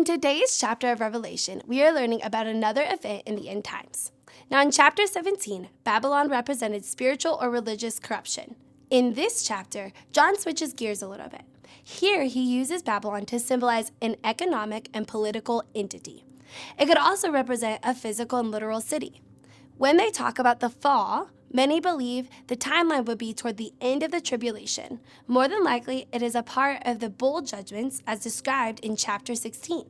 In today's chapter of Revelation, we are learning about another event in the end times. Now, in chapter 17, Babylon represented spiritual or religious corruption. In this chapter, John switches gears a little bit. Here, he uses Babylon to symbolize an economic and political entity. It could also represent a physical and literal city. When they talk about the fall, many believe the timeline would be toward the end of the tribulation. More than likely, it is a part of the bowl judgments as described in chapter 16.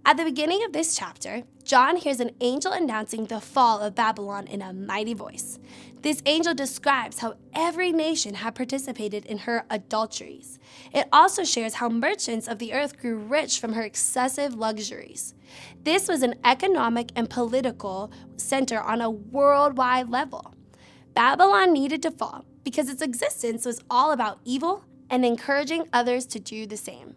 At the beginning of this chapter, John hears an angel announcing the fall of Babylon in a mighty voice. This angel describes how every nation had participated in her adulteries. It also shares how merchants of the earth grew rich from her excessive luxuries. This was an economic and political center on a worldwide level. Babylon needed to fall because its existence was all about evil and encouraging others to do the same.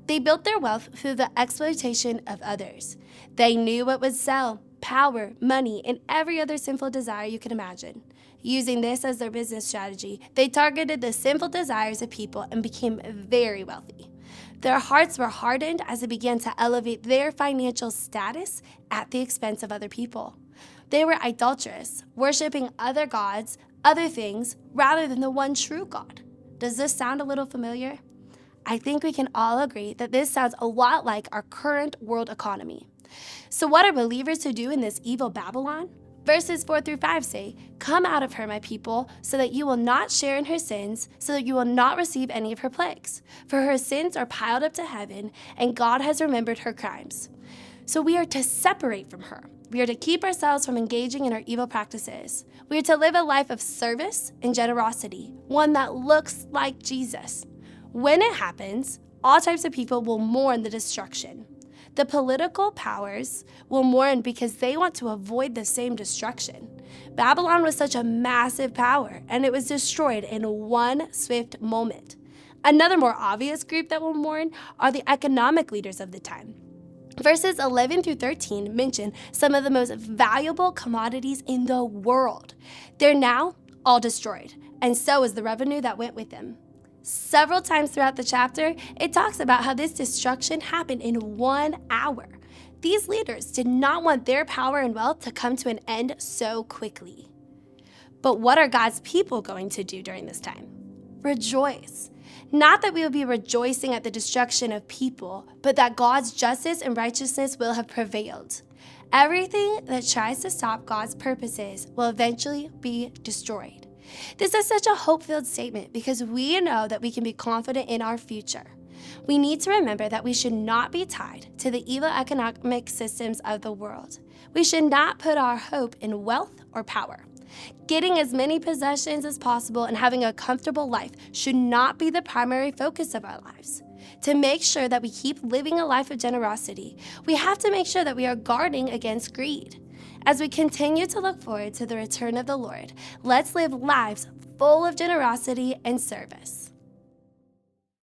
They built their wealth through the exploitation of others. They knew what would sell: power, money, and every other sinful desire you can imagine. Using this as their business strategy, they targeted the sinful desires of people and became very wealthy. Their hearts were hardened as they began to elevate their financial status at the expense of other people. They were idolatrous, worshiping other gods, other things, rather than the one true God. Does this sound a little familiar? I think we can all agree that this sounds a lot like our current world economy. So what are believers to do in this evil Babylon? Verses 4-5 say, "Come out of her, my people, so that you will not share in her sins, so that you will not receive any of her plagues. For her sins are piled up to heaven, and God has remembered her crimes." So we are to separate from her. We are to keep ourselves from engaging in our evil practices. We are to live a life of service and generosity, one that looks like Jesus. When it happens, all types of people will mourn the destruction. The political powers will mourn because they want to avoid the same destruction. Babylon was such a massive power, and it was destroyed in one swift moment. Another more obvious group that will mourn are the economic leaders of the time. Verses 11-13 mention some of the most valuable commodities in the world. They're now all destroyed, and so is the revenue that went with them. Several times throughout the chapter, it talks about how this destruction happened in 1 hour. These leaders did not want their power and wealth to come to an end so quickly. But what are God's people going to do during this time? Rejoice. Not that we will be rejoicing at the destruction of people, but that God's justice and righteousness will have prevailed. Everything that tries to stop God's purposes will eventually be destroyed. This is such a hope-filled statement because we know that we can be confident in our future. We need to remember that we should not be tied to the evil economic systems of the world. We should not put our hope in wealth or power. Getting as many possessions as possible and having a comfortable life should not be the primary focus of our lives. To make sure that we keep living a life of generosity, we have to make sure that we are guarding against greed. As we continue to look forward to the return of the Lord, let's live lives full of generosity and service.